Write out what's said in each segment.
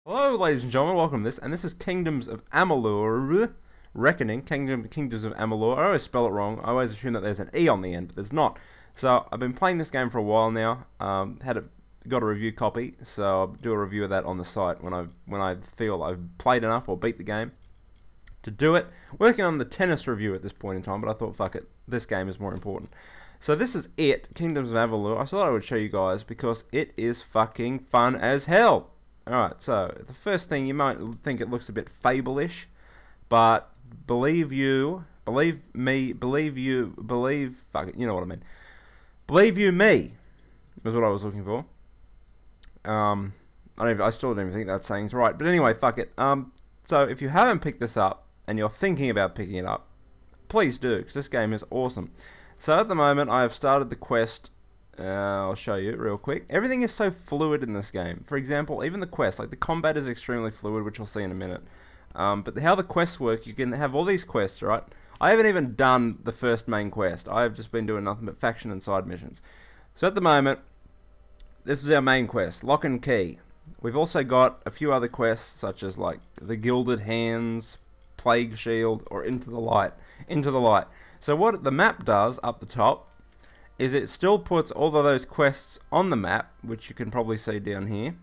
Hello, ladies and gentlemen, welcome to this, and this is Kingdoms of Amalur, Reckoning, Kingdoms of Amalur. I always spell it wrong. I always assume that there's an E on the end, but there's not. So, I've been playing this game for a while now, got a review copy, so I'll do a review of that on the site when I feel I've played enough or beat the game to do it. Working on the tennis review at this point in time, but I thought, fuck it, this game is more important. So this is it, Kingdoms of Amalur. I thought I would show you guys because it is fucking fun as hell. Alright, so the first thing, you might think it looks a bit Fable-ish, but believe me, fuck it, you know what I mean. Believe you me, was what I was looking for. I still don't even think that saying's right, but anyway, fuck it. So if you haven't picked this up, and you're thinking about picking it up, please do, because this game is awesome. So at the moment, I have started the quest. I'll show you real quick. Everything is so fluid in this game. For example, even the quest, like the combat is extremely fluid, which we'll see in a minute. But how the quests work, you can have all these quests, right? I haven't even done the first main quest. I have just been doing nothing but faction and side missions. So at the moment, this is our main quest, Lock and Key. We've also got a few other quests, such as like the Gilded Hands, Plague Shield, or Into the Light. Into the Light. So what the map does up the top is it still puts all of those quests on the map, which you can probably see down here.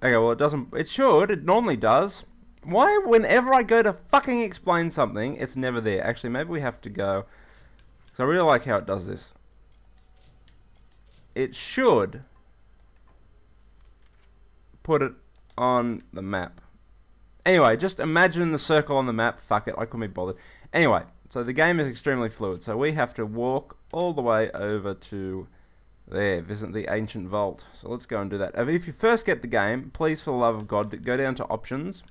Okay, well it doesn't, it should, it normally does. Why whenever I go to fucking explain something, it's never there? Actually, maybe we have to go, because I really like how it does this. It should put it on the map. Anyway, just imagine the circle on the map. Fuck it, I couldn't be bothered. Anyway, so the game is extremely fluid. So we have to walk all the way over to there, visit the ancient vault. So let's go and do that. If you first get the game, please, for the love of God, go down to options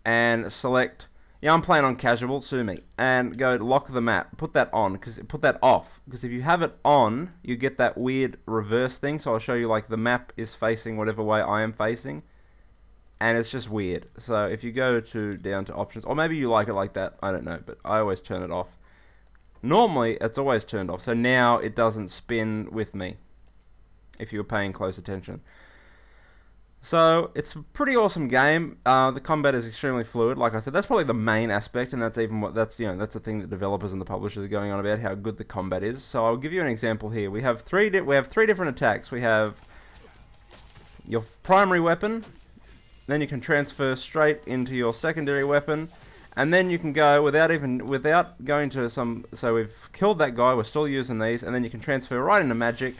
and select. Yeah, I'm playing on casual. Sue me. And go lock the map. Put that on, put that off, because if you have it on, you get that weird reverse thing. So I'll show you, like the map is facing whatever way I am facing. And it's just weird. So if you go down to options, or maybe you like it like that, I don't know, but I always turn it off. Normally, it's always turned off, so now it doesn't spin with me, if you're paying close attention. So, it's a pretty awesome game. The combat is extremely fluid. Like I said, that's probably the main aspect, and that's even what that's the thing that developers and the publishers are going on about, how good the combat is. So I'll give you an example here. We have three different attacks. We have your primary weapon. Then you can transfer straight into your secondary weapon, and then you can go without going to some. So we've killed that guy. We're still using these, and then you can transfer right into magic,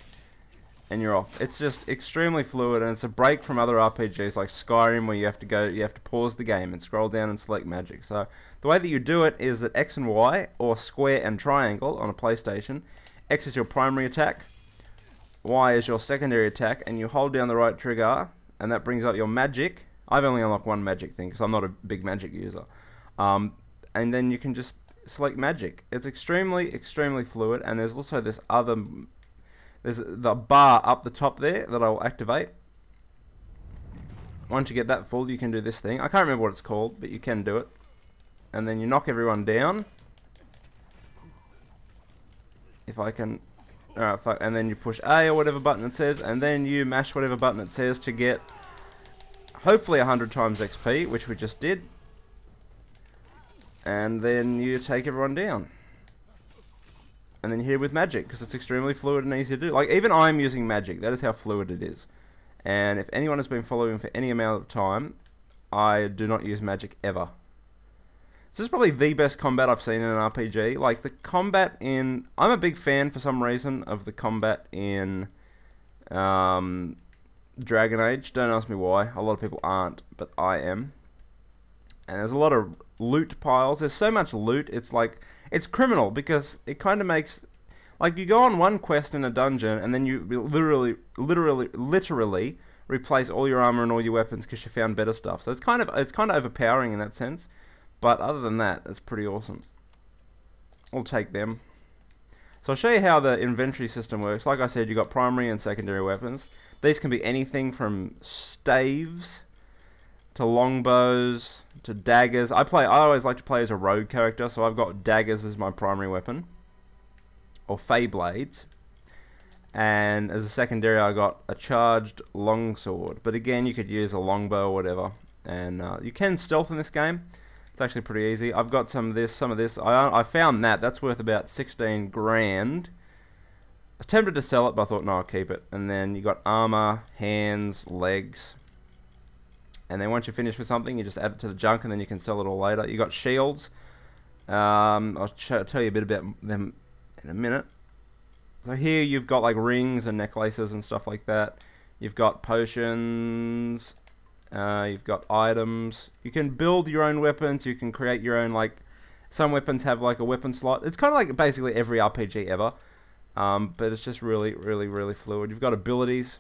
and you're off. It's just extremely fluid, and it's a break from other RPGs like Skyrim, where you have to pause the game and scroll down and select magic. So the way that you do it is that X and Y, or square and triangle on a PlayStation. X is your primary attack, Y is your secondary attack, and you hold down the right trigger, and that brings up your magic. I've only unlocked one magic thing because I'm not a big magic user. And then you can just select magic. It's extremely fluid, and there's also this other, there's the bar up the top there that I'll activate. Once you get that full, you can do this thing. I can't remember what it's called, but you can do it. And then you knock everyone down. If I can, alright, fuck, and then you push A or whatever button it says, and then you mash whatever button it says to get hopefully 100 times XP, which we just did. And then you take everyone down. And then you hit with magic, because it's extremely fluid and easy to do. Like, even I'm using magic. That is how fluid it is. And if anyone has been following for any amount of time, I do not use magic ever. This is probably the best combat I've seen in an RPG. Like, the combat in... I'm a big fan, for some reason, of the combat in Dragon Age. Don't ask me why. A lot of people aren't, but I am. And there's a lot of loot piles. There's so much loot. It's like, it's criminal, because it kind of makes, like, you go on one quest in a dungeon and then you literally replace all your armor and all your weapons because you found better stuff. So it's kind of overpowering in that sense. But other than that, it's pretty awesome. I'll take them. So I'll show you how the inventory system works. Like I said, you've got primary and secondary weapons. These can be anything from staves to longbows to daggers. I always like to play as a rogue character, so I've got daggers as my primary weapon, or fey blades. And as a secondary, I got a charged longsword. But again, you could use a longbow or whatever. And you can stealth in this game. It's actually pretty easy. I've got some of this, I found that. That's worth about 16 grand. I was tempted to sell it, but I thought, no, I'll keep it. And then you got armor, hands, legs. And then once you're finished with something, you just add it to the junk, and then you can sell it all later. You got shields. I'll tell you a bit about them in a minute. So here you've got like rings and necklaces and stuff like that. You've got potions. You've got items. You can build your own weapons. You can create your own, like, some weapons have like a weapon slot. It's kind of like basically every RPG ever. But it's just really, really, really fluid. You've got abilities.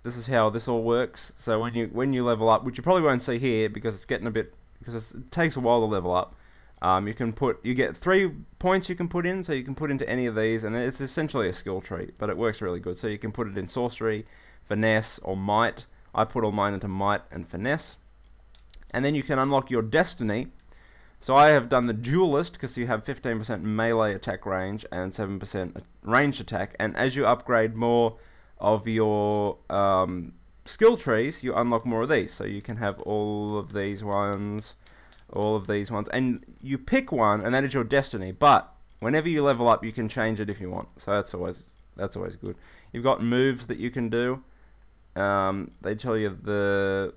This is how this all works. So when you level up, which you probably won't see here because it's getting a bit, because it takes a while to level up. You get 3 points you can put in, so you can put into any of these, and it's essentially a skill tree, but it works really good. So you can put it in sorcery, finesse, or might. I put all mine into might and finesse. And then you can unlock your destiny. So I have done the duelist, because you have 15% melee attack range and 7% ranged attack, and as you upgrade more of your skill trees, you unlock more of these. So you can have all of these ones, and you pick one, and that is your destiny. But whenever you level up, you can change it if you want. So that's always good. You've got moves that you can do. They tell you the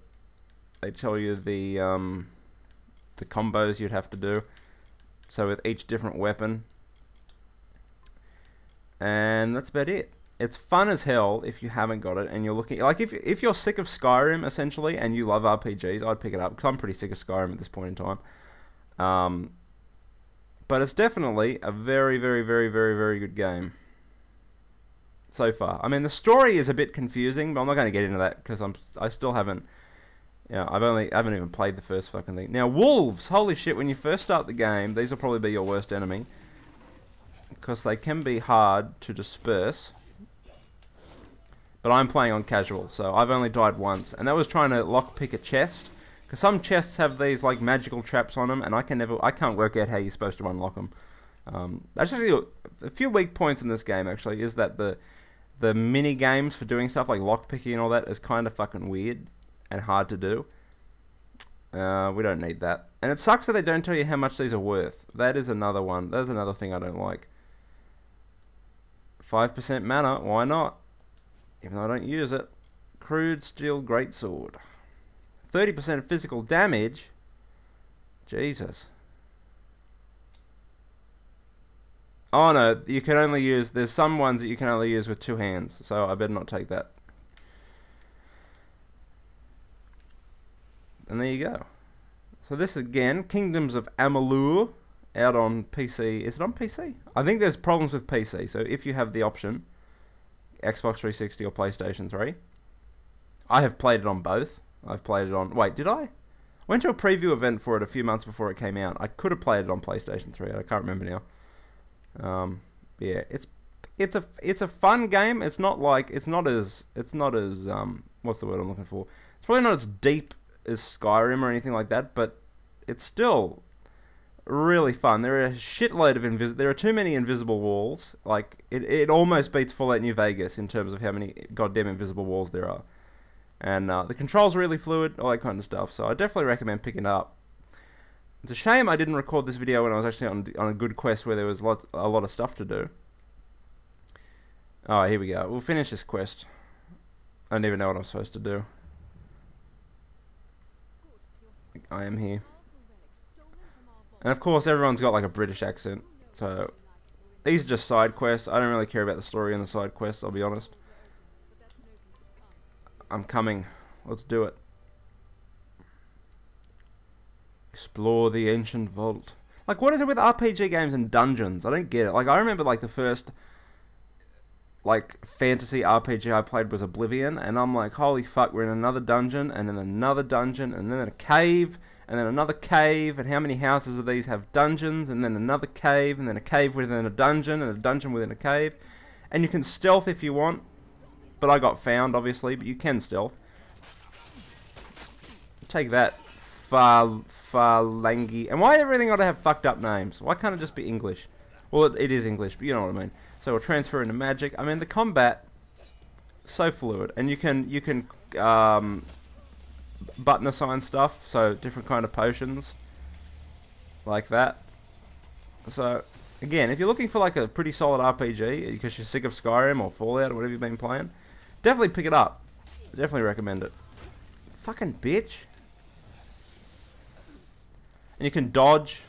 combos you'd have to do. So with each different weapon, and that's about it. It's fun as hell if you haven't got it and you're looking, like, if you're sick of Skyrim essentially and you love RPGs, I'd pick it up because I'm pretty sick of Skyrim at this point in time. But it's definitely a very, very, very, very, very good game so far. I mean, the story is a bit confusing, but I'm not going to get into that because I still haven't. Yeah, I haven't even played the first fucking thing. Now, wolves, holy shit! When you first start the game, these will probably be your worst enemy because they can be hard to disperse. But I'm playing on casual, so I've only died once, and that was trying to lockpick a chest, because some chests have these like magical traps on them, and I can't work out how you're supposed to unlock them. Actually, a few weak points in this game actually is that the mini games for doing stuff like lockpicking and all that is kind of fucking weird and hard to do. We don't need that, and it sucks that they don't tell you how much these are worth. That is another one. That's another thing I don't like. 5% mana, why not? Even though I don't use it. Crude steel greatsword. 30% physical damage. Jesus. Oh no, you can only use, there's some ones that you can only use with 2 hands, so I better not take that. And there you go. So this again, Kingdoms of Amalur, out on PC. Is it on PC? I think there's problems with PC, so if you have the option, Xbox 360 or PlayStation 3. I have played it on both. I've played it on... Wait, did I? Went to a preview event for it a few months before it came out. I could have played it on PlayStation 3. I can't remember now. Yeah, it's a fun game. It's not as what's the word I'm looking for? It's probably not as deep as Skyrim or anything like that, but it's still really fun. There are a shitload of there are too many invisible walls. Like it almost beats Fallout New Vegas in terms of how many goddamn invisible walls there are. And the controls are really fluid, all that kind of stuff. So I definitely recommend picking it up. It's a shame I didn't record this video when I was actually on a good quest where there was a lot of stuff to do. Oh, here we go. We'll finish this quest. I don't even know what I'm supposed to do. I am here. And of course everyone's got like a British accent, so these are just side quests. I don't really care about the story in the side quests, I'll be honest. I'm coming. Let's do it. Explore the ancient vault. Like, what is it with RPG games and dungeons? I don't get it. Like, I remember like the first like fantasy RPG I played was Oblivion, and I'm like, holy fuck, we're in another dungeon, and then another dungeon, and then a cave, and then another cave, and how many houses of these have dungeons, and then another cave, and then a cave within a dungeon, and a dungeon within a cave, and you can stealth if you want, but I got found, obviously, but you can stealth. Take that, Farlangi. And why everything got to have fucked up names? Why can't it just be English? Well, it is English, but you know what I mean. So we'll transfer into magic. I mean, the combat, so fluid. And you can button assign stuff, so different kind of potions. Like that. So, again, if you're looking for like a pretty solid RPG, because you're sick of Skyrim or Fallout or whatever you've been playing, definitely pick it up. Definitely recommend it. Fucking bitch. And you can dodge.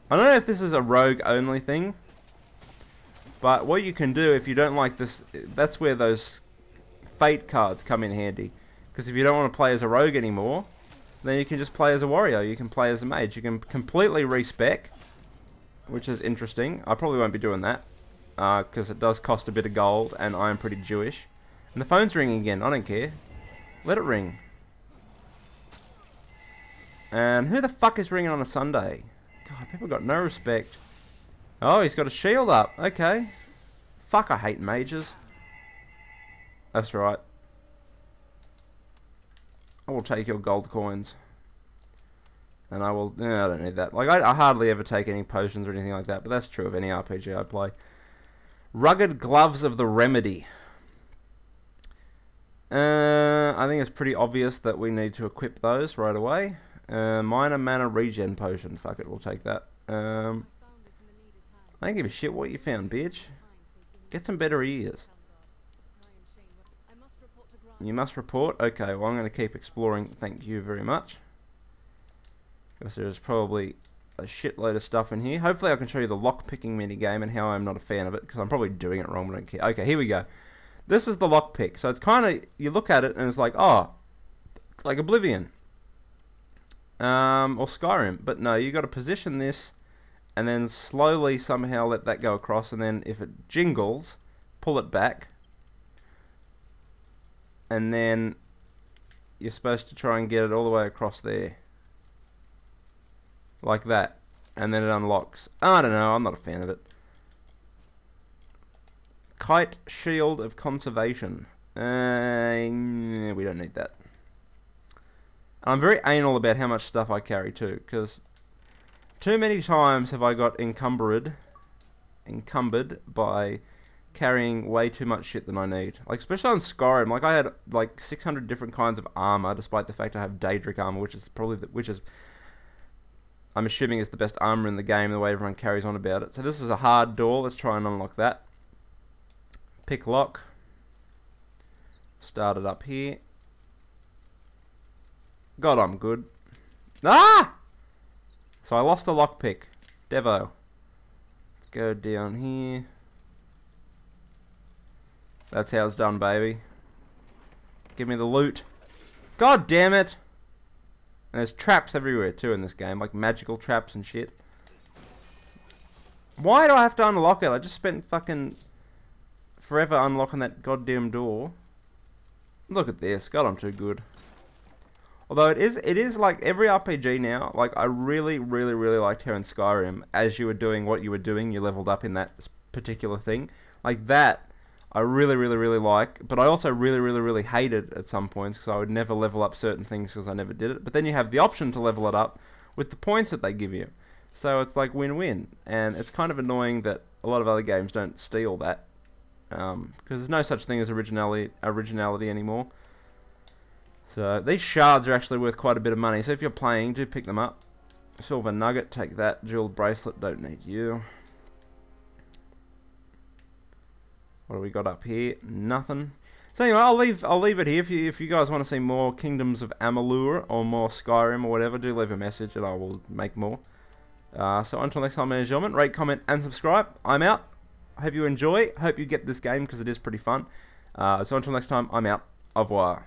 I don't know if this is a rogue only thing, but what you can do if you don't like this, that's where those fate cards come in handy. Because if you don't want to play as a rogue anymore, then you can just play as a warrior. You can play as a mage. You can completely respec, which is interesting. I probably won't be doing that, because it does cost a bit of gold, and I am pretty Jewish. And the phone's ringing again. I don't care. Let it ring. And who the fuck is ringing on a Sunday? God, people got no respect. Oh, he's got a shield up. Okay. Fuck, I hate mages. That's right. I will take your gold coins. And I will... I don't need that. Like, I hardly ever take any potions or anything like that, but that's true of any RPG I play. Rugged Gloves of the Remedy. I think it's pretty obvious that we need to equip those right away. Minor mana regen potion. Fuck it, we'll take that. I don't give a shit what you found, bitch. Get some better ears. You must report? Okay, well I'm going to keep exploring. Thank you very much. Because there's probably a shitload of stuff in here. Hopefully I can show you the lock-picking minigame and how I'm not a fan of it. Because I'm probably doing it wrong, but I don't care. Okay, here we go. This is the lockpick. So it's kind of... You look at it and it's like, oh, it's like Oblivion. Or Skyrim. But no, you got to position this and then slowly somehow let that go across. And then if it jingles, pull it back. And then you're supposed to try and get it all the way across there. Like that. And then it unlocks. I don't know, I'm not a fan of it. Kite Shield of Conservation. We don't need that. I'm very anal about how much stuff I carry too, because too many times have I got encumbered by carrying way too much shit than I need. Like, especially on Skyrim, like I had like 600 different kinds of armor, despite the fact I have Daedric armor, which is probably I'm assuming is the best armor in the game, the way everyone carries on about it. So this is a hard door. Let's try and unlock that. Pick lock. Start it up here. God, I'm good. Ah! So I lost a lockpick. Devo. Let's go down here. That's how it's done, baby. Give me the loot. God damn it! And there's traps everywhere too in this game, like magical traps and shit. Why do I have to unlock it? I just spent fucking forever unlocking that goddamn door. Look at this. God, I'm too good. Although it is like every RPG now. Like I really liked how in Skyrim, as you were doing what you were doing, you leveled up in that particular thing. Like that, I really like. But I also really hated at some points because I would never level up certain things because I never did it. But then you have the option to level it up with the points that they give you. So it's like win-win. And it's kind of annoying that a lot of other games don't steal that. Because there's no such thing as originality anymore. So these shards are actually worth quite a bit of money. So if you're playing, do pick them up. Silver nugget, take that. Jeweled bracelet, don't need you. What do we got up here? Nothing. So anyway, I'll leave it here. If you guys want to see more Kingdoms of Amalur or more Skyrim or whatever, do leave a message and I will make more. So until next time, ladies and gentlemen, rate, comment, and subscribe. I'm out. I hope you enjoy. Hope you get this game because it is pretty fun. So until next time, I'm out. Au revoir.